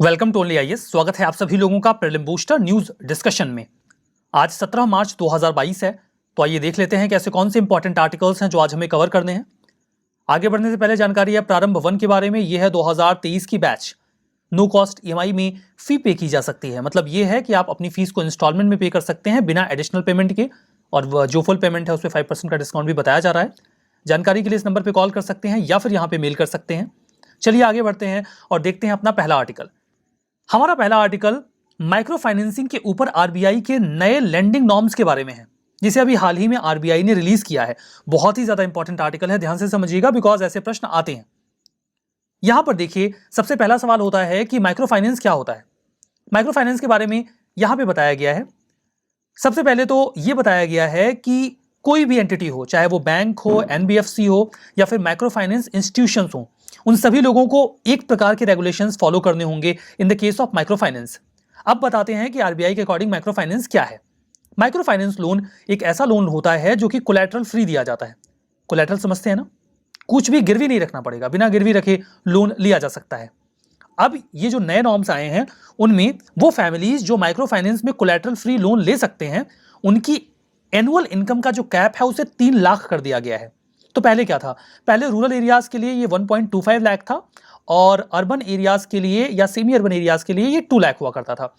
Welcome to only IAS. स्वागत है आप सभी लोगों का प्रीलिम बूस्टर न्यूज डिस्कशन में। आज 17 मार्च 2022 है, तो आइए देख लेते हैं कि ऐसे कौन से इंपॉर्टेंट आर्टिकल्स हैं जो आज हमें कवर करने हैं। आगे बढ़ने से पहले जानकारी है प्रारंभ 1 के बारे में। यह है 2023 की बैच। नो कॉस्ट ईएमआई में फी पे की जा सकती है, मतलब यह है कि आप अपनी फीस को इंस्टॉलमेंट में पे कर सकते हैं बिना एडिशनल पेमेंट के, और जो फुल पेमेंट है उस पर 5% का डिस्काउंट भी बताया जा रहा है। जानकारी के लिए इस नंबर पर कॉल कर सकते हैं या फिर यहाँ पे मेल कर सकते हैं। चलिए आगे बढ़ते हैं और देखते हैं अपना पहला आर्टिकल। हमारा पहला आर्टिकल माइक्रो फाइनेंसिंग के ऊपर आरबीआई के नए लेंडिंग नॉर्म्स के बारे में है, जिसे अभी हाल ही में आरबीआई ने रिलीज किया है। बहुत ही ज्यादा इंपॉर्टेंट आर्टिकल है, ध्यान से समझिएगा बिकॉज ऐसे प्रश्न आते हैं। यहां पर देखिए, सबसे पहला सवाल होता है कि माइक्रो फाइनेंस क्या होता है। माइक्रो फाइनेंस के बारे में यहां पे बताया गया है। सबसे पहले तो यह बताया गया है कि कोई भी एंटिटी हो, चाहे वो बैंक हो, एनबीएफसी हो या फिर माइक्रो फाइनेंस इंस्टीट्यूशंस हो, उन सभी लोगों को एक प्रकार के रेगुलेशंस फॉलो करने होंगे in the case of micro finance. अब बताते हैं कि आरबीआई के अकॉर्डिंग माइक्रो फाइनेंस क्या है। माइक्रो फाइनेंस लोन एक ऐसा लोन होता है जो कि कोलैटरल फ्री दिया जाता है। कोलैटरल समझते हैं ना, कुछ भी गिरवी नहीं रखना पड़ेगा, बिना गिरवी रखे लोन लिया जा सकता है। अब ये जो नए नॉर्म्स आए हैं उनमें वो फैमिलीज जो माइक्रो फाइनेंस में कोलैटरल फ्री लोन ले सकते हैं, उनकी एनुअल इनकम का जो कैप है उसे 3 लाख कर दिया गया है। तो पहले क्या था, पहले रूरल एरियाज के लिए ये 1.25 लाख था और अर्बन एरियाज के लिए या सेमी अर्बन एरियाज के लिए ये 2 लाख हुआ करता था।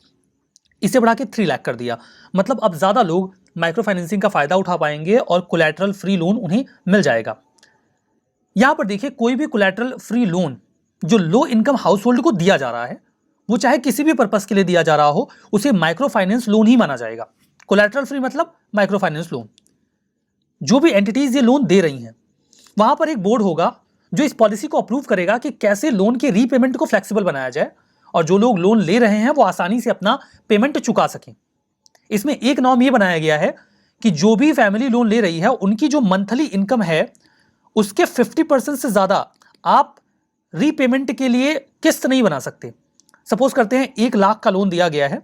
इसे बढ़ा के 3 लाख कर दिया। मतलब अब ज्यादा लोग माइक्रो फाइनेंसिंग का फायदा उठा पाएंगे और कोलैटरल फ्री लोन उन्हें मिल जाएगा। यहां पर देखिए, कोई भी कोलैटरल फ्री लोन जो लो इनकम हाउस होल्ड को दिया जा रहा है, वो चाहे किसी भी पर्पस के लिए दिया जा रहा हो, उसे माइक्रो फाइनेंस लोन ही माना जाएगा। कोलैटरल फ्री मतलब माइक्रो फाइनेंस लोन। जो भी एंटिटीज ये लोन दे रही हैं, वहां पर एक बोर्ड होगा जो इस पॉलिसी को अप्रूव करेगा कि कैसे लोन के रीपेमेंट को फ्लेक्सिबल बनाया जाए और जो लोग लोन ले रहे हैं वो आसानी से अपना पेमेंट चुका सकें। इसमें एक नॉर्म ये बनाया गया है कि जो भी फैमिली लोन ले रही है, उनकी जो मंथली इनकम है उसके 50% से ज्यादा आप रीपेमेंट के लिए किस्त नहीं बना सकते। सपोज करते हैं 1 लाख का लोन दिया गया है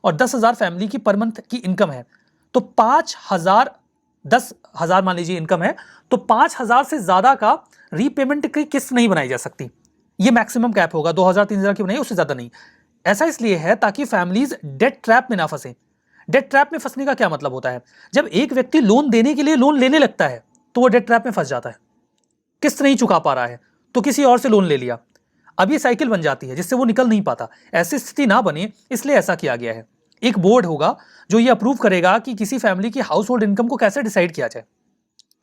और 10,000 फैमिली की पर मंथ की इनकम है, तो 10,000 मान लीजिए इनकम है, तो 5,000 से ज्यादा का रीपेमेंट की किस्त नहीं बनाई जा सकती। ये मैक्सिमम कैप होगा, 2,000-3,000 की बनाई, उससे ज्यादा नहीं। ऐसा इसलिए है ताकि फैमिलीज डेट ट्रैप में ना फंसे। डेट ट्रैप में फंसने का क्या मतलब होता है, जब एक व्यक्ति लोन देने के लिए लोन लेने लगता है तो वो डेट ट्रैप में फंस जाता है, किस्त नहीं चुका पा रहा है तो किसी और से लोन ले लिया। अब ये साइकिल बन जाती है जिससे वो निकल नहीं पाता। ऐसी स्थिति ना बने इसलिए ऐसा किया गया है। एक बोर्ड होगा जो ये अप्रूव करेगा कि किसी फैमिली की हाउस होल्ड इनकम को कैसे डिसाइड किया जाए।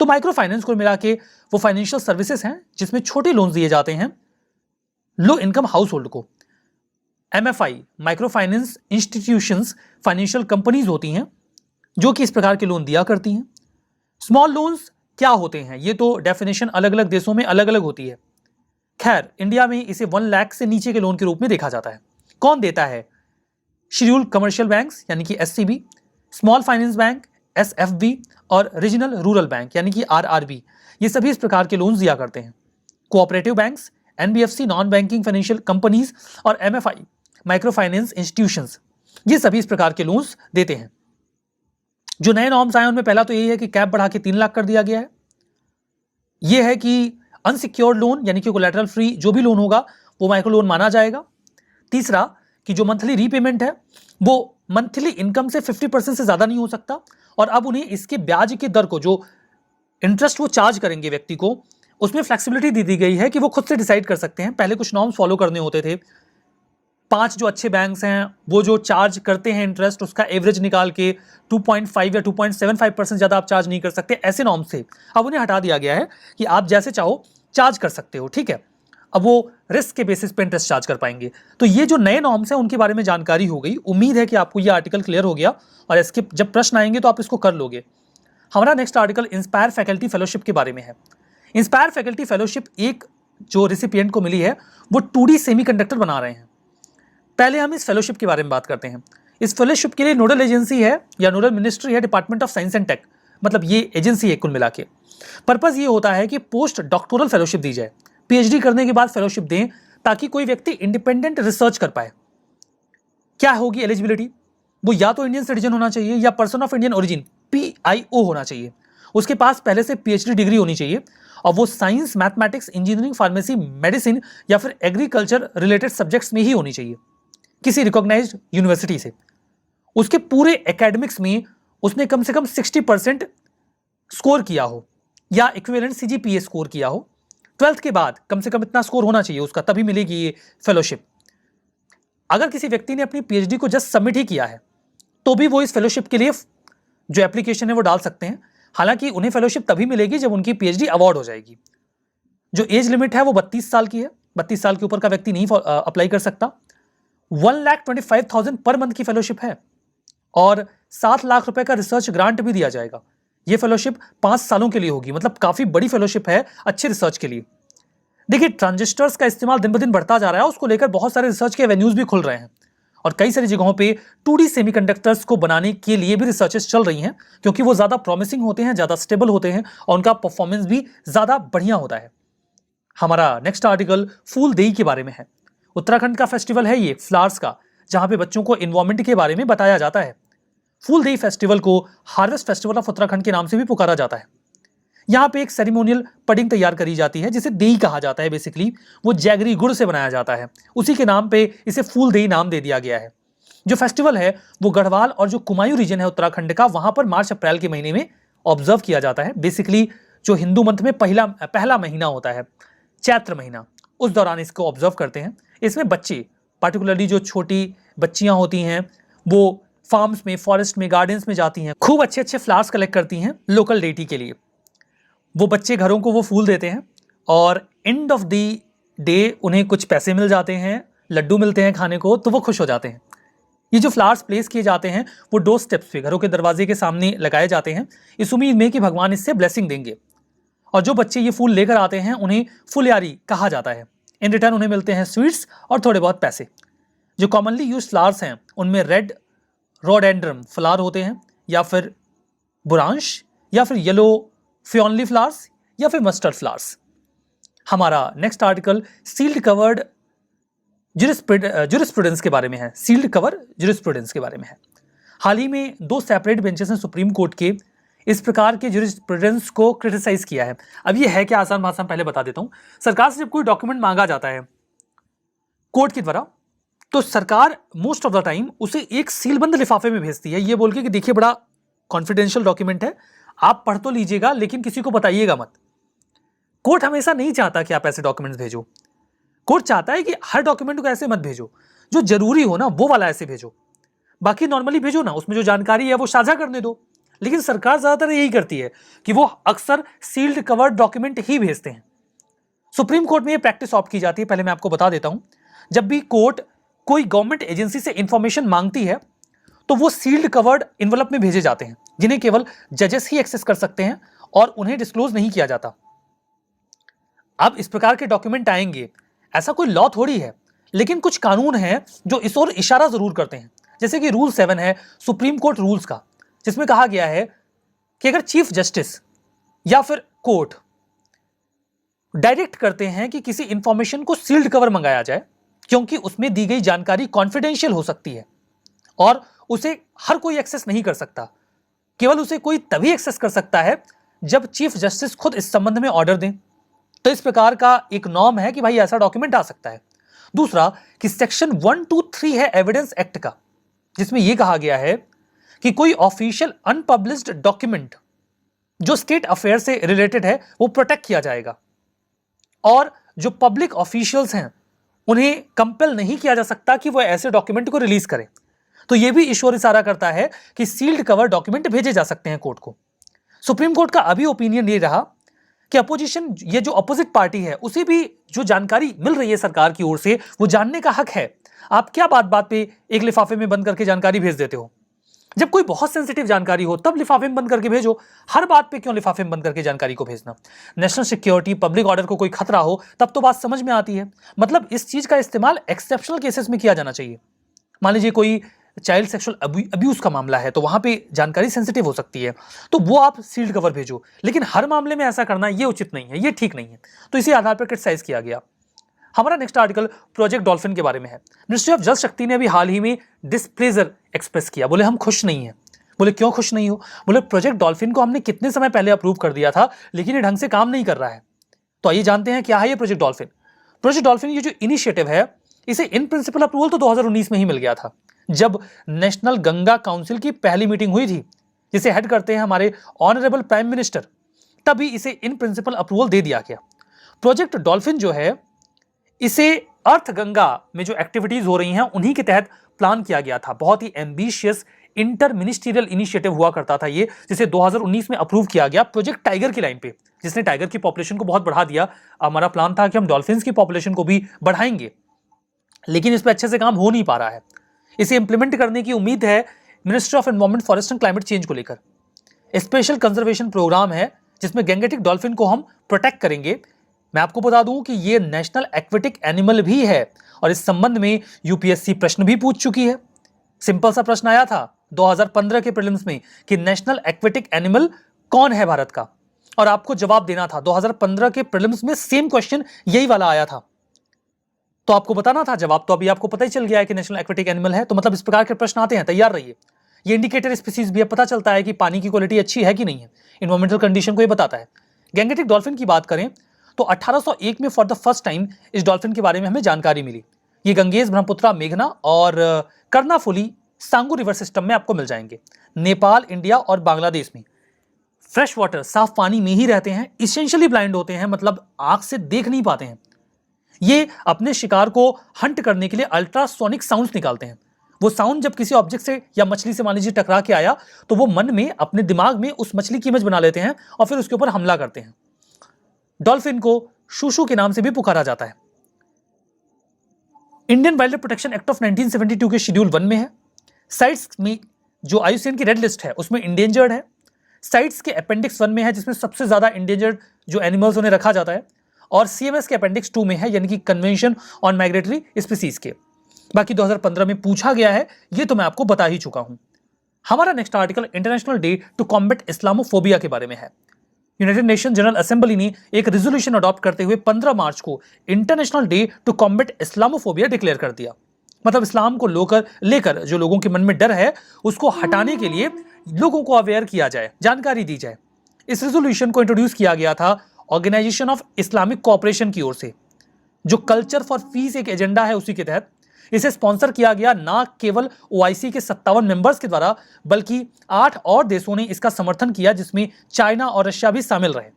तो माइक्रो फाइनेंस को मिला के वो फाइनेंशियल सर्विसेज हैं जिसमें छोटे लोन्स दिए जाते हैं लो इनकम हाउस होल्ड को। MFI micro finance institutions financial companies होती हैं जो कि इस प्रकार के लोन दिया करती हैं। स्मॉल लोन्स क्या होते हैं, ये तो डेफिनेशन अलग अलग देशों में अलग अलग होती है। खैर, इंडिया में इसे 1 लाख से नीचे के लोन के रूप में देखा जाता है। कौन देता है, शेड्यूल्ड कमर्शियल बैंक्स यानी कि SCB, small finance bank SFB और रीजनल रूरल बैंक यानी कि आरआरबी, ये सभी इस प्रकार के लोन्स दिया करते हैं। Cooperative banks, NBFC non banking financial companies और एमएफआई माइक्रो फाइनेंस इंस्टीट्यूशंस, ये सभी इस प्रकार के लोन्स देते हैं। जो नए नॉर्म्स आए उनमें पहला तो यही है कि कैप बढ़ा के 3 लाख कर दिया गया है। यह है कि अनसिक्योर्ड लोन यानी कि कोलैटरल फ्री जो भी लोन होगा वो माइक्रो लोन माना जाएगा। तीसरा कि जो मंथली रीपेमेंट है वो मंथली इनकम से 50% से ज्यादा नहीं हो सकता, और अब उन्हें इसके ब्याज की दर को, जो इंटरेस्ट वो चार्ज करेंगे व्यक्ति को, उसमें फ्लेक्सिबिलिटी दी गई है कि वो खुद से डिसाइड कर सकते हैं। पहले कुछ नॉर्म्स फॉलो करने होते थे। 5 जो अच्छे बैंक्स हैं वो जो चार्ज करते हैं इंटरेस्ट, उसका एवरेज निकाल के 2.5 या 2.75% ज्यादा आप चार्ज नहीं कर सकते, ऐसे नॉर्म्स थे। अब उन्हें हटा दिया गया है कि आप जैसे चाहो चार्ज कर सकते हो, ठीक है। अब वो रिस्क के बेसिस पे इंटरेस्ट चार्ज कर पाएंगे। तो ये जो नए नॉर्म्स हैं उनके बारे में जानकारी हो गई। उम्मीद है कि आपको ये आर्टिकल क्लियर हो गया और इसके जब प्रश्न आएंगे तो आप इसको कर लोगे। हमारा next article inspire faculty fellowship के बारे में है। इंस्पायर फैकल्टी फेलोशिप एक जो रिसिपिएंट को मिली है वो 2D सेमीकंडक्टर बना रहे हैं। पहले हम इस फेलोशिप के बारे में बात करते हैं। इस फेलोशिप के लिए नोडल एजेंसी है या नोडल मिनिस्ट्री है department of science and tech, मतलब ये एजेंसी है कुल मिला के। पर्पज ये होता है कि पोस्ट डॉक्टोरल फेलोशिप दी जाए, पीएचडी करने के बाद फेलोशिप दें ताकि कोई व्यक्ति इंडिपेंडेंट रिसर्च कर पाए। क्या होगी एलिजिबिलिटी, वो या तो इंडियन सिटीजन होना चाहिए या person of Indian origin PIO होना चाहिए, उसके पास पहले से PhD डिग्री होनी चाहिए और वो science, mathematics, engineering, pharmacy, medicine या फिर एग्रीकल्चर रिलेटेड सब्जेक्ट्स में ही होनी चाहिए। किसी रिकॉग्नाइज्ड यूनिवर्सिटी से, उसके पूरे एकेडमिक्स में उसने कम से कम 60% स्कोर किया हो या इक्विवेलेंट सीजीपीए स्कोर किया हो, 12th के बाद कम से कम इतना स्कोर होना चाहिए उसका, तभी मिलेगी ये फेलोशिप। अगर किसी व्यक्ति ने अपनी पीएचडी को जस्ट सबमिट ही किया है तो भी वो इस फेलोशिप के लिए जो एप्लीकेशन है वो डाल सकते हैं। हालांकि उन्हें फेलोशिप तभी मिलेगी जब उनकी पीएचडी अवार्ड हो जाएगी। जो एज लिमिट है वो 32 साल की है, 32 साल के ऊपर का व्यक्ति नहीं अप्लाई कर सकता। 1,25,000 पर मंथ की फेलोशिप है और 7 लाख रुपए का रिसर्च ग्रांट भी दिया जाएगा। ये फेलोशिप 5 सालों के लिए होगी, मतलब काफी बड़ी फेलोशिप है अच्छे रिसर्च के लिए। देखिए, ट्रांजिस्टर्स का इस्तेमाल दिन ब दिन बढ़ता जा रहा है, उसको लेकर बहुत सारे रिसर्च के एवेन्यूज भी खुल रहे हैं और कई सारी जगहों पे 2D सेमीकंडक्टर्स को बनाने के लिए भी रिसर्चेस चल रही हैं, क्योंकि वो ज्यादा प्रॉमिसिंग होते हैं, ज्यादा स्टेबल होते हैं और उनका परफॉर्मेंस भी ज्यादा बढ़िया होता है। हमारा नेक्स्ट आर्टिकल फूल देई के बारे में है। उत्तराखंड का फेस्टिवल है ये फ्लावर्स का, जहां पे बच्चों को एनवायरमेंट के बारे में बताया जाता है। फूल देई फेस्टिवल को हार्वेस्ट फेस्टिवल ऑफ उत्तराखंड के नाम से भी पुकारा जाता है। यहाँ पे एक सेरेमोनियल पडिंग तैयार करी जाती है जिसे देई कहा जाता है। बेसिकली वो जैगरी गुड़ से बनाया जाता है, उसी के नाम पे इसे फूल देई नाम दे दिया गया है। जो फेस्टिवल है वो गढ़वाल और जो कुमायूं रीजन है उत्तराखंड का, वहां पर मार्च अप्रैल के महीने में ऑब्जर्व किया जाता है। बेसिकली जो हिंदू मंथ में पहला महीना होता है, चैत्र महीना, उस दौरान इसको ऑब्जर्व करते हैं। इसमें बच्चे, पार्टिकुलरली जो छोटी बच्चियां होती हैं, वो फार्म्स में, फॉरेस्ट में, गार्डन्स में जाती हैं, खूब अच्छे अच्छे फ्लावर्स कलेक्ट करती हैं लोकल डेटी के लिए। वो बच्चे घरों को वो फूल देते हैं और एंड ऑफ द डे उन्हें कुछ पैसे मिल जाते हैं, लड्डू मिलते हैं खाने को, तो वो खुश हो जाते हैं। ये जो फ्लावर्स प्लेस किए जाते हैं वो डोर स्टेप्स पे, घरों के दरवाजे के सामने लगाए जाते हैं, इस उम्मीद में कि भगवान इससे ब्लेसिंग देंगे। और जो बच्चे ये फूल लेकर आते हैं उन्हें फुलयारी कहा जाता है। इन रिटर्न उन्हें मिलते हैं स्वीट्स और थोड़े बहुत पैसे। जो कॉमनली यूज फ्लावर्स हैं उनमें रेड रोडेंड्रम फ्लावर होते हैं, या फिर बुरांश, या फिर येलो फ्योनली फ्लावर्स, या फिर मस्टर्ड फ्लावर्स। हमारा next article sealed covered jurisprudence के बारे में है। सील्ड कवर ज्यूरिस्प्रूडेंस के बारे में है। हाल ही में 2 सेपरेट बेंचेस ने सुप्रीम कोर्ट के इस प्रकार के ज्यूरिस्प्रूडेंस को क्रिटिसाइज किया है। अब ये है कि आसान भाषा में पहले बता देता हूं। सरकार से जब कोई डॉक्यूमेंट मांगा जाता है कोर्ट के द्वारा, तो सरकार मोस्ट ऑफ द टाइम उसे एक सीलबंद लिफाफे में भेजती है, ये बोल के कि देखिए बड़ा कॉन्फिडेंशियल डॉक्यूमेंट है, आप पढ़ तो लीजिएगा लेकिन किसी को बताइएगा मत। कोर्ट हमेशा नहीं चाहता कि आप ऐसे डॉक्यूमेंट्स भेजो। कोर्ट चाहता है कि हर डॉक्यूमेंट को ऐसे मत भेजो, जो जरूरी हो ना वो वाला ऐसे भेजो, बाकी नॉर्मली भेजो ना, उसमें जो जानकारी है वो साझा करने दो। लेकिन सरकार ज्यादातर यही करती है कि वो अक्सर सील्ड कवर्ड डॉक्यूमेंट ही भेजते हैं। सुप्रीम कोर्ट में ये प्रैक्टिस ऑप्ट की जाती है। पहले मैं आपको बता देता हूं, जब भी कोर्ट कोई गवर्नमेंट एजेंसी से इंफॉर्मेशन मांगती है तो वो सील्ड कवर्ड इन्वेलप में भेजे जाते हैं, जिन्हें केवल जजेस ही एक्सेस कर सकते हैं और उन्हें डिस्क्लोज नहीं किया जाता। अब इस प्रकार के डॉक्यूमेंट आएंगे, ऐसा कोई लॉ थोड़ी है, लेकिन कुछ कानून हैं जो इस ओर इशारा जरूर करते हैं। जैसे कि रूल 7 है सुप्रीम कोर्ट रूल्स का, जिसमें कहा गया है कि अगर चीफ जस्टिस या फिर कोर्ट डायरेक्ट करते हैं कि किसी इंफॉर्मेशन को सील्ड कवर मंगाया जाए, क्योंकि उसमें दी गई जानकारी कॉन्फिडेंशियल हो सकती है और उसे हर कोई एक्सेस नहीं कर सकता, केवल उसे कोई तभी एक्सेस कर सकता है जब चीफ जस्टिस खुद इस संबंध में ऑर्डर दें। तो इस प्रकार का एक नॉर्म है कि भाई ऐसा डॉक्यूमेंट आ सकता है। दूसरा कि सेक्शन 123 है एविडेंस एक्ट का, जिसमें यह कहा गया है कि कोई ऑफिशियल अनपब्लिश्ड डॉक्यूमेंट जो स्टेट अफेयर से रिलेटेड है वो प्रोटेक्ट किया जाएगा और जो पब्लिक ऑफिशियल्स हैं उन्हें कंपेल नहीं किया जा सकता कि वो ऐसे डॉक्यूमेंट को रिलीज करें। तो यह भी ईश्वर इशारा करता है कि सील्ड कवर डॉक्यूमेंट भेजे जा सकते हैं कोर्ट को। सुप्रीम कोर्ट का अभी ओपिनियन ये रहा कि अपोजिशन, ये जो अपोजिट पार्टी है, उसे भी जो जानकारी मिल रही है सरकार की ओर से वो जानने का हक है। आप क्या बात बात पे एक लिफाफे में बंद करके जानकारी भेज देते हो? जब कोई बहुत सेंसिटिव जानकारी हो तब लिफाफे में बंद करके भेजो, हर बात पे क्यों लिफाफे में बंद करके जानकारी को भेजना? नेशनल सिक्योरिटी, पब्लिक ऑर्डर को कोई खतरा हो तब तो बात समझ में आती है। मतलब इस चीज का इस्तेमाल एक्सेप्शनल केसेस में किया जाना चाहिए। मान लीजिए कोई चाइल्ड सेक्सुअल अब्यूज का मामला है तो वहां पे जानकारी सेंसिटिव हो सकती है, तो वो आप सील्ड कवर भेजो, लेकिन हर मामले में ऐसा करना ये उचित नहीं है, ये ठीक नहीं है। तो इसी आधार पर क्रिटिसाइज किया गया। हमारा नेक्स्ट आर्टिकल प्रोजेक्ट डॉल्फिन के बारे में है। मिनिस्ट्री ऑफ जल शक्ति ने अभी हाल ही में डिस्प्लेजर एक्सप्रेस किया। बोले हम खुश नहीं है। बोले क्यों खुश नहीं हो? बोले प्रोजेक्ट डॉल्फिन को हमने कितने समय पहले अप्रूव कर दिया था, लेकिन ये ढंग से काम नहीं कर रहा है। तो आइए जानते हैं क्या है ये प्रोजेक्ट डॉल्फिन। प्रोजेक्ट डॉल्फिन ये जो इनिशिएटिव है इसे इन प्रिंसिपल अप्रूवल तो 2019 में ही मिल गया था, जब नेशनल गंगा काउंसिल की पहली मीटिंग हुई थी, जिसे हेड करते हैं हमारे ऑनरेबल प्राइम मिनिस्टर, तभी इसे इन प्रिंसिपल अप्रूवल दे दिया गया। प्रोजेक्ट डॉल्फिन जो है, इसे अर्थ गंगा में जो एक्टिविटीज हो रही हैं उन्हीं के तहत प्लान किया गया था। बहुत ही एम्बिशियस इंटर मिनिस्ट्रियल इनिशिएटिव हुआ करता था ये, जिसे 2019 में अप्रूव किया गया प्रोजेक्ट टाइगर की लाइन पे, जिसने टाइगर की पॉपुलेशन को बहुत बढ़ा दिया। हमारा प्लान था कि हम डॉल्फिन्स की पॉपुलेशन को भी बढ़ाएंगे, लेकिन इस पर अच्छे से काम हो नहीं पा रहा है। इसे इंप्लीमेंट करने की उम्मीद है ministry of environment, forest and climate change को लेकर। स्पेशल कंजर्वेशन प्रोग्राम है जिसमें गैंगेटिक डॉल्फिन को हम प्रोटेक्ट करेंगे। मैं आपको बता दूं कि ये नेशनल एक्वेटिक एनिमल भी है और इस संबंध में यूपीएससी प्रश्न भी पूछ चुकी है। सिंपल सा प्रश्न आया था 2015 के प्रीलिम्स में कि नेशनल एक्वेटिक एनिमल कौन है भारत का, और आपको जवाब देना था। 2015 के प्रीलिम्स में सेम क्वेश्चन यही वाला आया था, तो आपको बताना था जवाब। तो अभी आपको पता ही चल गया है कि नेशनल एक्वेटिक एनिमल है। तो मतलब इस प्रकार के प्रश्न आते हैं, तैयार रहिए। ये इंडिकेटर स्पीसीज भी पता चलता है कि पानी की क्वालिटी अच्छी है कि नहीं है, इन्वायरमेंटल कंडीशन को ये बताता है। गैंगेटिक डॉल्फिन की बात करें तो 1801 में फॉर द फर्स्ट टाइम इस डॉल्फिन के बारे में हमें जानकारी मिली। ये गंगेज, ब्रह्मपुत्रा, मेघना और कर्णाफुली सांगू रिवर सिस्टम में आपको मिल जाएंगे। नेपाल, इंडिया और बांग्लादेश में फ्रेश वाटर, साफ पानी में ही रहते हैं। इसेंशियली ब्लाइंड होते हैं, मतलब आंख से देख नहीं पाते हैं। ये अपने शिकार को हंट करने के लिए अल्ट्रासोनिक साउंड्स निकालते हैं। वो साउंड जब किसी ऑब्जेक्ट से या मछली से मान लीजिए टकरा के आया, तो वो मन में, अपने दिमाग में उस मछली की इमेज बना लेते हैं और फिर उसके ऊपर हमला करते हैं। डॉल्फिन को शूशू के नाम से भी पुकारा जाता है। Indian wild life protection act of 1972 के शेड्यूल 1 में है। साइट्स में जो आईयूसीएन की रेड लिस्ट है उसमें इंडेंजर्ड है। साइट्स के अपेंडिक्स 1 में है, जिसमें सबसे ज्यादा इंडेंजर्ड जो एनिमल्स उन्हें रखा जाता है, और सीएमएस के अपेंडिक्स 2 में है, यानी कि कन्वेंशन ऑन माइग्रेटरी स्पीसीज के। बाकी 2015 में पूछा गया है, ये तो मैं आपको बता ही चुका हूं। हमारा next article international day to combat Islamophobia के बारे में है। यूनाइटेड नेशन जनरल असेंबली ने एक रेजोल्यूशन अडॉप्ट करते हुए 15 मार्च को international day to combat Islamophobia declare कर दिया। मतलब इस्लाम को लेकर जो लोगों के मन में डर है, उसको हटाने के लिए लोगों को अवेयर किया जाए, जानकारी दी जाए। इस रेजोल्यूशन को इंट्रोड्यूस किया गया था ऑर्गेनाइजेशन ऑफ इस्लामिक कोऑपरेशन की ओर से, जो कल्चर फॉर पीस एक एजेंडा है, उसी के तहत इसे स्पॉन्सर किया गया। ना केवल ओआईसी के 57 मेंबर्स के द्वारा, बल्कि 8 और देशों ने इसका समर्थन किया, जिसमें चाइना और रशिया भी शामिल रहे।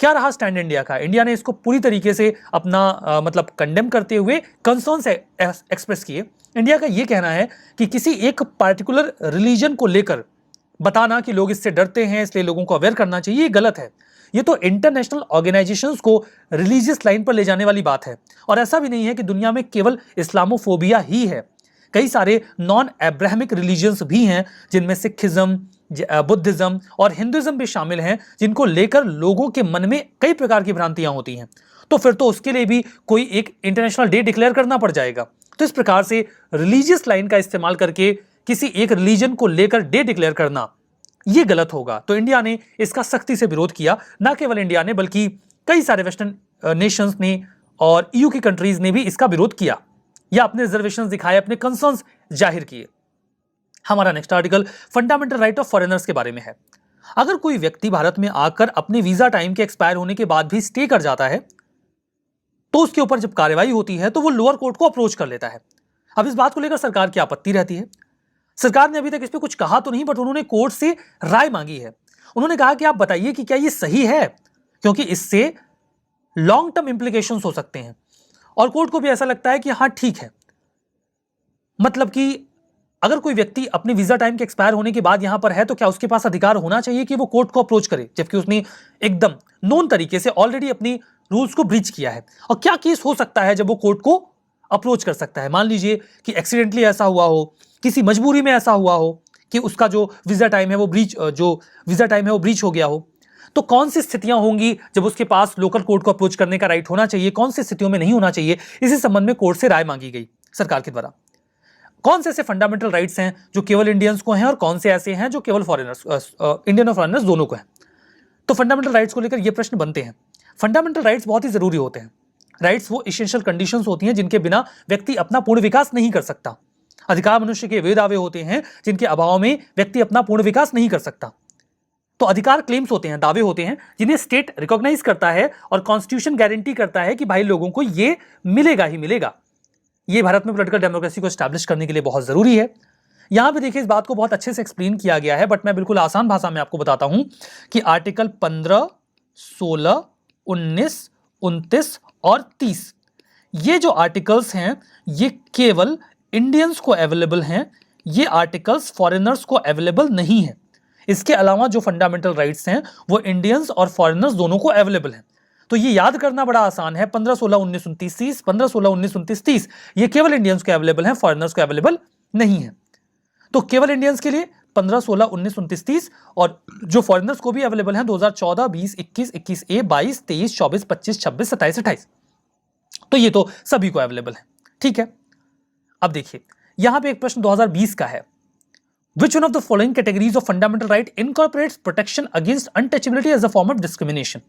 क्या रहा स्टैंड इंडिया का? इंडिया ने इसको पूरी तरीके से अपना मतलब कंडेम करते हुए कंसर्न्स एक्सप्रेस किए। इंडिया का यह कहना है कि किसी एक पार्टिकुलर रिलीजन को लेकर बताना कि लोग इससे डरते हैं, इसलिए लोगों को अवेयर करना चाहिए, ये गलत है। ये तो इंटरनेशनल ऑर्गेनाइजेशंस को रिलीजियस लाइन पर ले जाने वाली बात है। और ऐसा भी नहीं है कि दुनिया में केवल इस्लामोफोबिया ही है। कई सारे नॉन अब्राहमिक रिलीजियंस भी हैं, जिनमें सिखिज्म, बुद्धिज्म और हिंदुइज्म भी शामिल हैं, जिनको लेकर लोगों के मन में कई प्रकार की भ्रांतियां होती हैं। तो फिर तो उसके लिए भी कोई एक इंटरनेशनल डे डिक्लेयर करना पड़ जाएगा। तो इस प्रकार से रिलीजियस लाइन का इस्तेमाल करके किसी एक रिलीजन को लेकर डे डिक्लेयर करना, यह गलत होगा। तो इंडिया ने इसका सख्ती से विरोध किया। ना केवल इंडिया ने, बल्कि कई सारे वेस्टर्न नेशंस ने और ईयू की कंट्रीज ने भी इसका विरोध किया या अपने रिजर्वेशंस दिखाए, अपने कंसर्न्स जाहिर किए। हमारा next article fundamental right of foreigners के बारे में है। अगर कोई व्यक्ति भारत में आकर अपने वीजा टाइम के एक्सपायर होने के बाद भी स्टे कर जाता है, तो उसके ऊपर जब कार्रवाई होती है तो वो लोअर कोर्ट को अप्रोच कर लेता है। अब इस बात को लेकर सरकार की आपत्ति रहती है। सरकार ने अभी तक इस पर कुछ कहा तो नहीं, बट उन्होंने कोर्ट से राय मांगी है। उन्होंने कहा कि आप बताइए कि क्या ये सही है, क्योंकि इससे लॉन्ग टर्म इंप्लीकेशंस हो सकते हैं। और कोर्ट को भी ऐसा लगता है कि हाँ ठीक है, मतलब कि अगर कोई व्यक्ति अपने वीजा टाइम के एक्सपायर होने के बाद यहां पर है, तो क्या उसके पास अधिकार होना चाहिए कि वो कोर्ट को अप्रोच करे, जबकि उसने एकदम नोन तरीके से ऑलरेडी अपनी रूल्स को ब्रीच किया है। और क्या केस हो सकता है जब वो कोर्ट को अप्रोच कर सकता है? मान लीजिए कि एक्सीडेंटली ऐसा हुआ हो, किसी मजबूरी में ऐसा हुआ हो कि उसका जो वीजा टाइम है वो ब्रीच हो गया हो, तो कौन सी स्थितियां होंगी जब उसके पास लोकल कोर्ट को अप्रोच करने का राइट होना चाहिए, कौन सी स्थितियों में नहीं होना चाहिए, इसी संबंध में कोर्ट से राय मांगी गई सरकार के द्वारा। कौन से ऐसे फंडामेंटल राइट्स हैं जो केवल इंडियंस को हैं, और कौन से ऐसे हैं जो केवल फॉरेनर्स, इंडियन और फॉरेनर्स दोनों को हैं। तो फंडामेंटल राइट्स को लेकर ये प्रश्न बनते हैं। फंडामेंटल राइट्स बहुत ही जरूरी होते हैं। राइट्स वो एसेंशियल कंडीशंस होती हैं जिनके बिना व्यक्ति अपना पूर्ण विकास नहीं कर सकता। अधिकार मनुष्य के वे दावे होते हैं जिनके अभाव में व्यक्ति अपना पूर्ण विकास नहीं कर सकता। तो अधिकार क्लेम्स होते हैं, दावे होते हैं, जिन्हें स्टेट रिकॉग्नाइज करता है और कॉन्स्टिट्यूशन गारंटी करता है कि भाई लोगों को ये मिलेगा ही मिलेगा। ये भारत में पॉलिटिकल डेमोक्रेसी को स्टैब्लिश करने के लिए बहुत जरूरी है। यहां पे देखिए इस बात को बहुत अच्छे से एक्सप्लेन किया गया है, बट मैं बिल्कुल आसान भाषा में आपको बताता हूं कि आर्टिकल 15, 16, 19, 29 और 30 ये जो आर्टिकल्स हैं ये केवल इंडियंस को अवेलेबल हैं, ये आर्टिकल्स फॉरेनर्स को अवेलेबल नहीं है। इसके अलावा जो फंडामेंटल राइट्स हैं वो इंडियंस और फॉरेनर्स दोनों को अवेलेबल हैं। तो ये याद करना बड़ा आसान है, 15, 16, 19, 29, 30, 15, 16, 19, 29, 30 ये केवल इंडियंस को अवेलेबल हैं, फॉरेनर्स को अवेलेबल नहीं है। तो केवल इंडियंस के लिए 15, 16, 19, 29, 30 और जो फॉरेनर्स को भी अवेलेबल हैं 2014, 20, 21, 21A, 22, 23, 24, 25, 26, 27, 28। तो ये तो सभी को अवेलेबल है, ठीक है। अब देखिए यहां पे एक प्रश्न 2020 का है, Which one of the following categories of fundamental right incorporates protection against untouchability as a form of discrimination?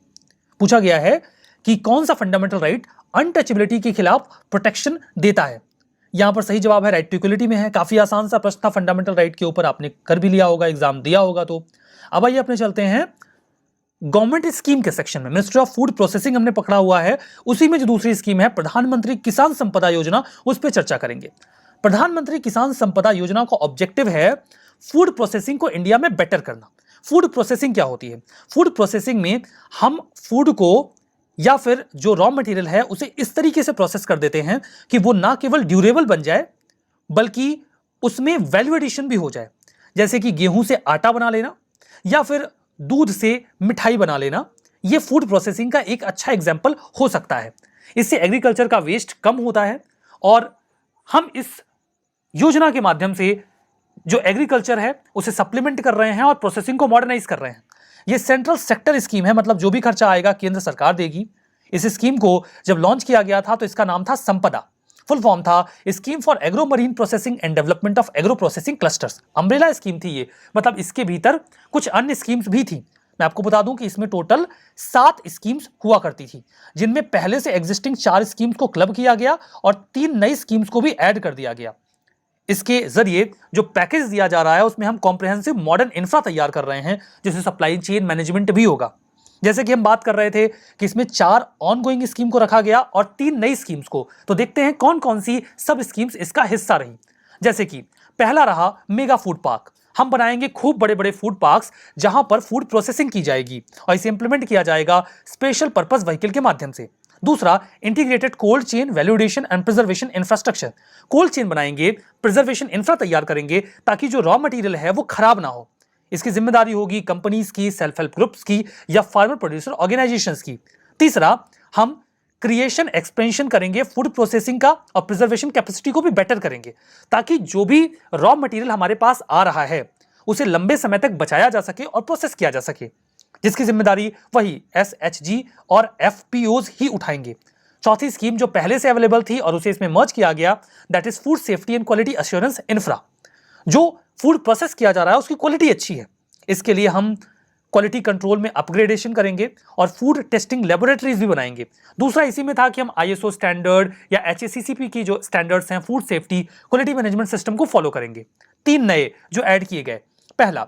पूछा गया है कि कौन सा फंडामेंटल राइट अनटचेबिलिटी के खिलाफ प्रोटेक्शन देता है। यहां पर सही जवाब है राइट टू इक्वलिटी में है। काफी आसान सा प्रश्न था, फंडामेंटल राइट के ऊपर आपने कर भी लिया होगा, एग्जाम दिया होगा। तो अब आइए अपने चलते हैं गवर्नमेंट स्कीम के सेक्शन में। मिनिस्ट्री ऑफ फूड प्रोसेसिंग हमने पकड़ा हुआ है, उसी में जो दूसरी स्कीम है प्रधानमंत्री किसान संपदा योजना, उस पर चर्चा करेंगे। प्रधानमंत्री किसान संपदा योजना का ऑब्जेक्टिव है फूड प्रोसेसिंग को इंडिया में बेटर करना। फूड प्रोसेसिंग क्या होती है? फूड प्रोसेसिंग में हम फूड को या फिर जो रॉ मटेरियल है उसे इस तरीके से प्रोसेस कर देते हैं कि वो ना केवल ड्यूरेबल बन जाए बल्कि उसमें वैल्यू एडिशन भी हो जाए। जैसे कि गेहूं से आटा बना लेना या फिर दूध से मिठाई बना लेना, ये फूड प्रोसेसिंग का एक अच्छा एग्जाम्पल हो सकता है। इससे एग्रीकल्चर का वेस्ट कम होता है और हम इस योजना के माध्यम से जो एग्रीकल्चर है उसे सप्लीमेंट कर रहे हैं और प्रोसेसिंग को मॉडर्नाइज कर रहे हैं। यह सेंट्रल सेक्टर स्कीम है, मतलब जो भी खर्चा आएगा केंद्र सरकार देगी। इस स्कीम को जब लॉन्च किया गया था तो इसका नाम था संपदा, फुल फॉर्म था scheme for agro marine processing and development of agro processing clusters. Umbrella scheme थी ये, मतलब इसके भीतर कुछ अन्य स्कीम्स भी थी। मैं आपको बता दूं कि इसमें टोटल 7 स्कीम्स हुआ करती थी, जिनमें पहले से एग्जिस्टिंग 4 स्कीम्स को क्लब किया गया और 3 नई स्कीम्स को भी ऐड कर दिया गया। इसके जरिए जो पैकेज दिया जा रहा है उसमें हम कॉम्प्रिहेंसिव मॉडर्न इंफ्रा तैयार कर रहे हैं, जिसमें सप्लाई चेन मैनेजमेंट भी होगा। जैसे कि हम बात कर रहे थे कि इसमें 4 ऑनगोइंग स्कीम को रखा गया और 3 नई स्कीम्स को। तो देखते हैं कौन कौन सी सब स्कीम्स इसका हिस्सा रही। जैसे कि पहला रहा मेगा फूड पार्क। हम बनाएंगे खूब बड़े बड़े फूड पार्क्स जहां पर फूड प्रोसेसिंग की जाएगी और इसे इंप्लीमेंट किया जाएगा स्पेशल पर्पस व्हीकल के माध्यम से। दूसरा, integrated cold chain value addition and preservation infrastructure. Cold chain बनाएंगे, प्रिजर्वेशन इंफ्रा तैयार करेंगे ताकि जो रॉ मटेरियल है वो खराब ना हो। इसकी जिम्मेदारी होगी कंपनीज की, सेल्फ हेल्प ग्रुप्स की या फार्मर प्रोड्यूसर ऑर्गेनाइजेशंस की। तीसरा, हम क्रिएशन एक्सपेंशन करेंगे फूड प्रोसेसिंग का और प्रिजर्वेशन कैपेसिटी को भी बेटर करेंगे ताकि जो भी रॉ मटेरियल हमारे पास आ रहा है उसे लंबे समय तक बचाया जा सके और प्रोसेस किया जा सके, जिसकी जिम्मेदारी वही SHG और FPOs ही उठाएंगे। चौथी स्कीम जो पहले से अवेलेबल थी और उसे इसमें मर्ज किया गया, that is food safety and quality assurance infra. जो फूड प्रोसेस किया जा रहा है उसकी क्वालिटी अच्छी है, इसके लिए हम क्वालिटी कंट्रोल में अपग्रेडेशन करेंगे और फूड टेस्टिंग लेबोरेटरीज भी बनाएंगे। दूसरा इसी में था कि हम ISO स्टैंडर्ड या HACCP की जो स्टैंडर्ड्स हैं food safety quality management system को फॉलो करेंगे। 3 नए जो ऐड किए गए, पहला,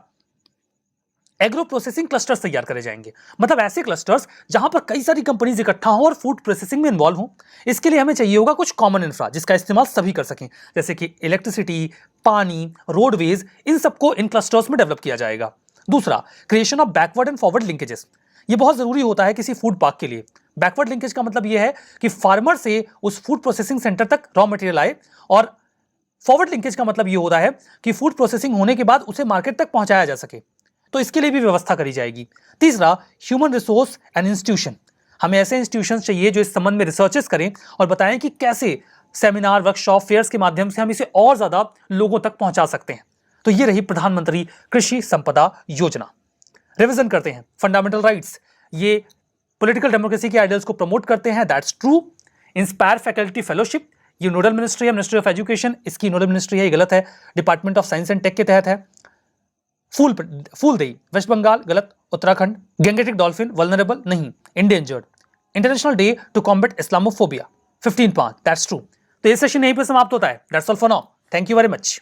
एग्रो प्रोसेसिंग क्लस्टर्स तैयार करे जाएंगे, मतलब ऐसे क्लस्टर्स जहां पर कई सारी कंपनीज इकट्ठा हो और फूड प्रोसेसिंग में इन्वॉल्व हो। इसके लिए हमें चाहिए होगा कुछ कॉमन इंफ्रा जिसका इस्तेमाल सभी कर सकें, जैसे कि इलेक्ट्रिसिटी, पानी, रोडवेज, इन सबको इन क्लस्टर्स में डेवलप किया जाएगा। दूसरा, creation of backward and forward linkages. ये बहुत जरूरी होता है किसी फूड पार्क के लिए। बैकवर्ड लिंकेज का मतलब यह है कि फार्मर से उस फूड प्रोसेसिंग सेंटर तक रॉ मटेरियल आए, और फॉरवर्ड लिंकेज का मतलब यह होता है कि फूड प्रोसेसिंग होने के बाद उसे मार्केट तक पहुंचाया जा सके, तो इसके लिए भी व्यवस्था करी जाएगी। तीसरा, ह्यूमन रिसोर्स एंड इंस्टीट्यूशन। हमें ऐसे इंस्टीट्यूशंस चाहिए जो इस संबंध में रिसर्चेस करें और बताएं कि कैसे सेमिनार, वर्कशॉप, फेयर्स के माध्यम से हम इसे और ज्यादा लोगों तक पहुंचा सकते हैं। तो ये रही प्रधानमंत्री कृषि संपदा योजना। रिवीजन करते हैं। फंडामेंटल राइट्स ये पॉलिटिकल डेमोक्रेसी के आइडियल्स को प्रमोट करते हैं, that's true. Inspire faculty fellowship, ये नोडल मिनिस्ट्री है, मिनिस्ट्री ऑफ एजुकेशन इसकी नोडल मिनिस्ट्री है, ये गलत है, department of science and tech के तहत है। फूलदेई वेस्ट बंगाल, गलत। उत्तराखंड। गैंगेटिक डॉल्फिन वल्नरेबल नहीं, endangered. International day to combat Islamophobia 15/5, that's true. तो ये सेशन यहीं पे समाप्त होता है। That's all for now, thank you very much.